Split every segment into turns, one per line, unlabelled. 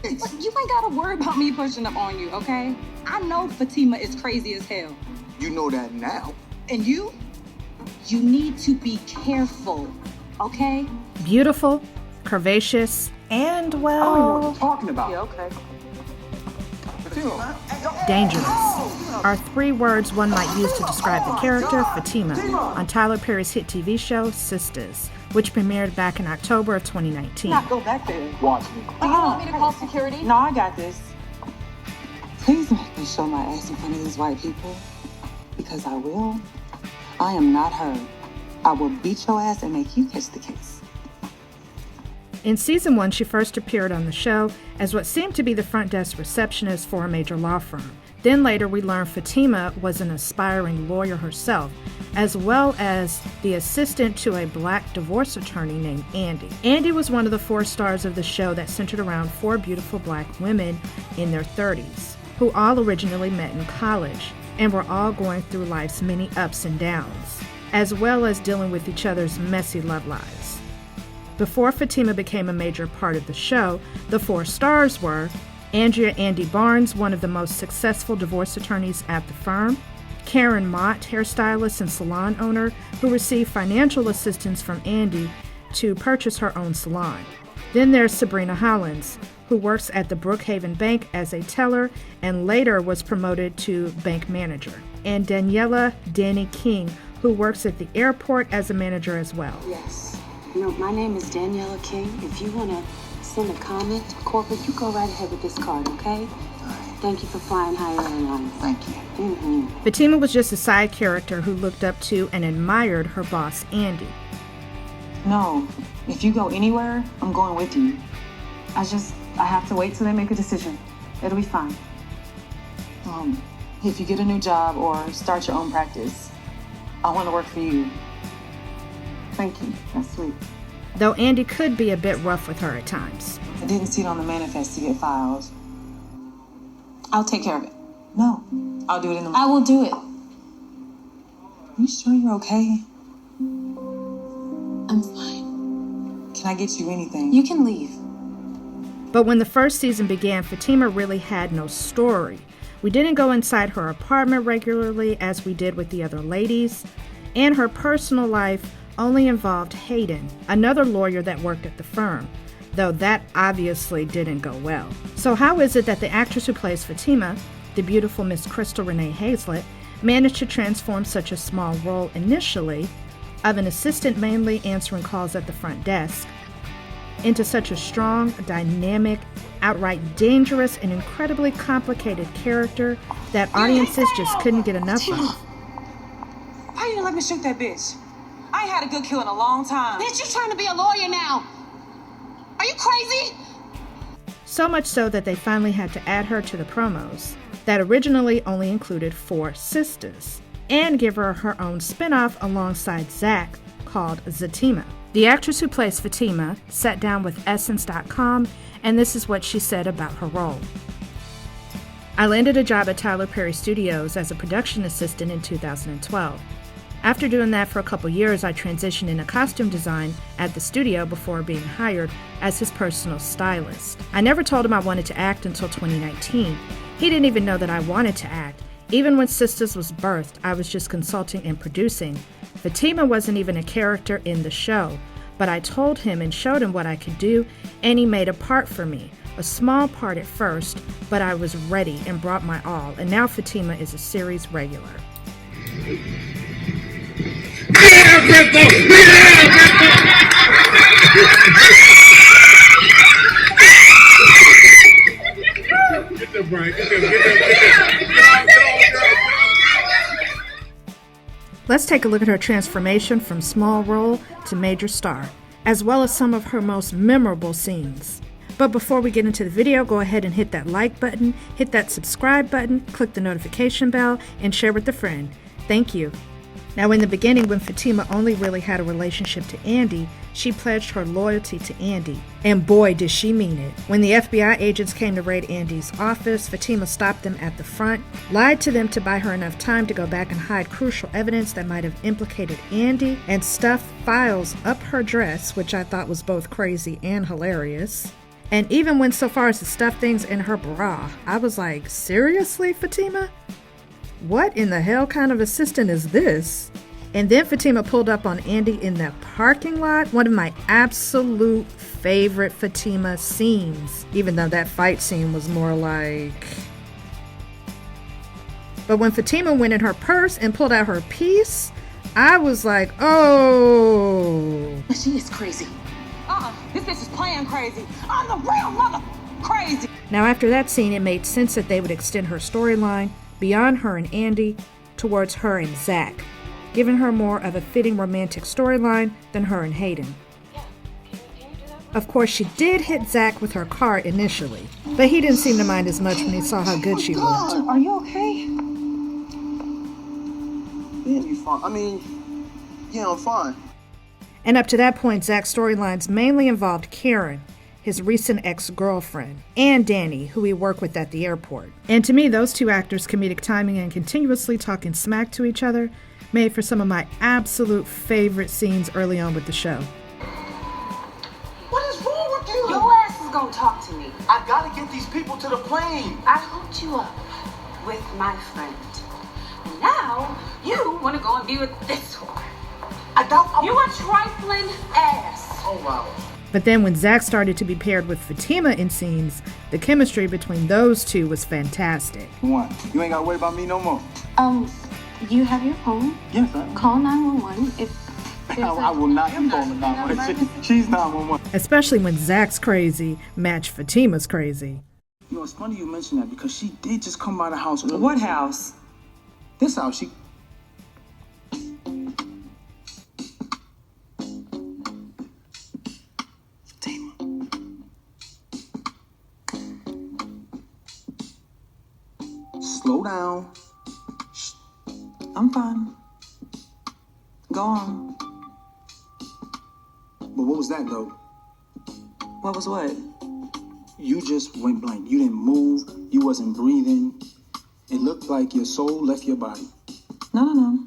Look, you ain't gotta worry about me pushing up on you, okay? I know Fatima is crazy as hell.
You know that now.
And you? You need to be careful, okay?
Beautiful, curvaceous, and, well,
I don't know what you're talking about.
Yeah, okay.
Fatima.
dangerous are 3 words one might use to describe the character Fatima on Tyler Perry's hit TV show SISTAS, which premiered back in October of 2019.
Not go back there.
Watch me.
Do you want me to call security?
No, I got this.
Please make me show my ass in front of these white people. Because I will. I am not her. I will beat your ass and make you catch the case.
In season 1, she first appeared on the show as what seemed to be the front desk receptionist for a major law firm. Then later we learned Fatima was an aspiring lawyer herself, as well as the assistant to a black divorce attorney named Andy. Andy was one of the 4 stars of the show that centered around 4 beautiful black women in their 30s, who all originally met in college and were all going through life's many ups and downs, as well as dealing with each other's messy love lives. Before Fatima became a major part of the show, the 4 stars were Andrea Andy Barnes, one of the most successful divorce attorneys at the firm, Karen Mott, hairstylist and salon owner, who received financial assistance from Andy to purchase her own salon. Then there's Sabrina Hollins, who works at the Brookhaven Bank as a teller and later was promoted to bank manager, and Daniela Danny King, who works at the airport as a manager as well.
Yes. You know, my name is Daniela King. If you want to send a comment to corporate, you go right ahead with this card, okay? Thank you for flying higher airlines.
Thank you.
Fatima was just a side character who looked up to and admired her boss, Andy.
No, if you go anywhere, I'm going with you. I have to wait till they make a decision. It'll be fine. If you get a new job or start your own practice, I want to work for you. Thank you. That's sweet.
Though Andy could be a bit rough with her at times.
I didn't see it on the manifest to get filed. I'll take care of it. No, I'll do it in the morning.
I will do it.
You sure you're okay?
I'm fine.
Can I get you anything?
You can leave.
But when the first season began, Fatima really had no story. We didn't go inside her apartment regularly as we did with the other ladies, and her personal life only involved Hayden, another lawyer that worked at the firm, though that obviously didn't go well. So how is it that the actress who plays Fatima, the beautiful Miss Crystal Renee Hazlett, managed to transform such a small role initially of an assistant mainly answering calls at the front desk into such a strong, dynamic, outright dangerous, and incredibly complicated character that audiences just couldn't get enough of?
Why you didn't let me shoot that bitch? I ain't had a good kill in a long time.
Bitch, you trying to be a lawyer now? Are you crazy?
So much so that they finally had to add her to the promos that originally only included 4 sisters and give her her own spin-off alongside Zach called Zatima. The actress who plays Fatima sat down with Essence.com, and this is what she said about her role. I landed a job at Tyler Perry Studios as a production assistant in 2012. After doing that for a couple years, I transitioned into costume design at the studio before being hired as his personal stylist. I never told him I wanted to act until 2019. He didn't even know that I wanted to act. Even when Sisters was birthed, I was just consulting and producing. Fatima wasn't even a character in the show, but I told him and showed him what I could do, and he made a part for me. A small part at first, but I was ready and brought my all, and now Fatima is a series regular. Let's take a look at her transformation from small role to major star, as well as some of her most memorable scenes. But before we get into the video, go ahead and hit that like button, hit that subscribe button, click the notification bell, and share with a friend. Thank you. Now, in the beginning, when Fatima only really had a relationship to Andy, she pledged her loyalty to Andy. And boy, did she mean it. When the FBI agents came to raid Andy's office, Fatima stopped them at the front, lied to them to buy her enough time to go back and hide crucial evidence that might have implicated Andy, and stuffed files up her dress, which I thought was both crazy and hilarious. And even went so far as to stuff things in her bra. I was like, seriously, Fatima? What in the hell kind of assistant is this? And then Fatima pulled up on Andy in the parking lot. One of my absolute favorite Fatima scenes. Even though that fight scene was more like... But when Fatima went in her purse and pulled out her piece, I was like, oh.
She is crazy. This bitch is playing crazy. I'm the real mother crazy.
Now after that scene, it made sense that they would extend her storyline beyond her and Andy towards her and Zach, giving her more of a fitting romantic storyline than her and Hayden. Of course, she did hit Zach with her car initially, but he didn't seem to mind as much when he saw how good she looked.
Are you okay?
Yeah, you fine. I mean, yeah, I'm fine.
And up to that point, Zach's storylines mainly involved Karen, his recent ex-girlfriend, and Danny, who he worked with at the airport. And to me, those two actors' comedic timing and continuously talking smack to each other made for some of my absolute favorite scenes early on with the show.
What is wrong with you?
Your ass is gonna talk to me.
I gotta get these people to the plane.
I hooked you up with my friend. And now you wanna go and be with this whore. You a trifling ass.
Oh, wow.
But then when Zach started to be paired with Fatima in scenes, the chemistry between those two was fantastic.
One, you ain't gotta worry about me no more.
You have your phone.
Yes, sir.
Call 911 if
I will not be calling 911. She's 911.
Especially when Zach's crazy matched Fatima's crazy.
You know, it's funny you mention that because she did just come by the house. Earlier.
What house?
This house. She. Fatima. Slow down. Shh.
I'm fine. Go on.
But what was that, though?
What was what?
You just went blank. You didn't move. You wasn't breathing. It looked like your soul left your body.
No.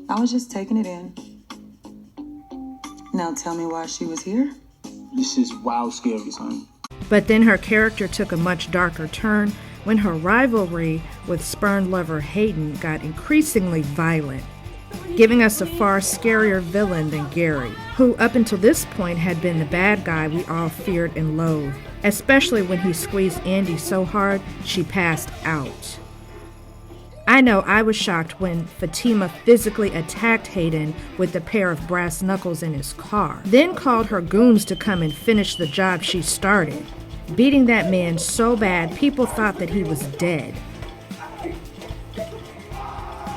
I was just taking it in. Now tell me why she was here.
This is wild scary, son.
But then her character took a much darker turn when her rivalry with spurned lover Hayden got increasingly violent, giving us a far scarier villain than Gary, who up until this point had been the bad guy we all feared and loathed, especially when he squeezed Andy so hard she passed out. I know I was shocked when Fatima physically attacked Hayden with a pair of brass knuckles in his car, then called her goons to come and finish the job she started, beating that man so bad people thought that he was dead.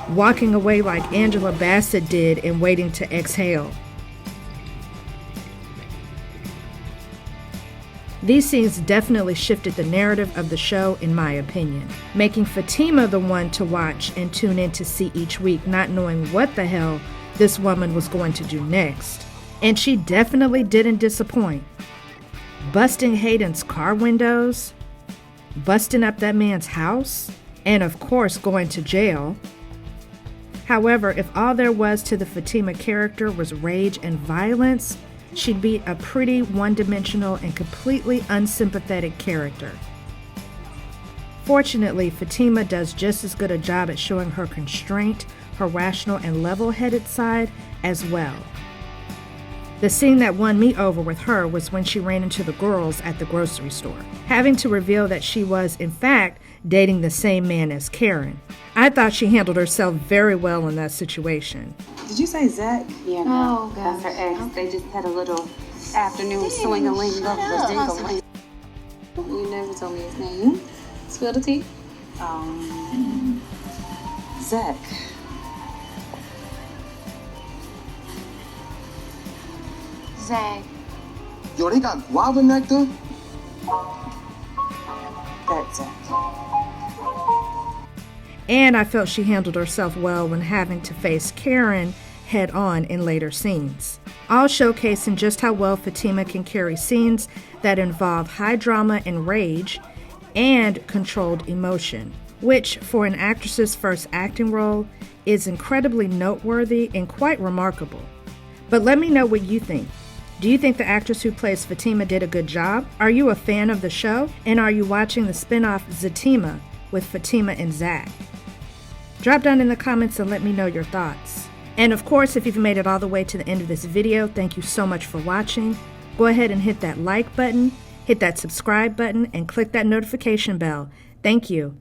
Walking away like Angela Bassett did in Waiting to Exhale. These scenes definitely shifted the narrative of the show, in my opinion, making Fatima the one to watch and tune in to see each week, not knowing what the hell this woman was going to do next. And she definitely didn't disappoint. Busting Hayden's car windows, busting up that man's house, and of course going to jail. However, if all there was to the Fatima character was rage and violence, she'd be a pretty one-dimensional and completely unsympathetic character. Fortunately, Fatima does just as good a job at showing her constraint, her rational and level-headed side as well. The scene that won me over with her was when she ran into the girls at the grocery store, having to reveal that she was, in fact, dating the same man as Karen. I thought she handled herself very well in that situation.
Did you say Zach?
Yeah, no, that's her ex. They just had a little afternoon swing-a-ling, love-a-zing-a-ling. You never told me his name. Spill the tea.
Zach.
Zach.
Yo, they got guava nectar?
That's Zach.
And I felt she handled herself well when having to face Karen head-on in later scenes, all showcasing just how well Fatima can carry scenes that involve high drama and rage and controlled emotion, which for an actress's first acting role is incredibly noteworthy and quite remarkable. But let me know what you think. Do you think the actress who plays Fatima did a good job? Are you a fan of the show? And are you watching the spin-off Zatima with Fatima and Zach? Drop down in the comments and let me know your thoughts. And of course, if you've made it all the way to the end of this video, thank you so much for watching. Go ahead and hit that like button, hit that subscribe button, and click that notification bell. Thank you.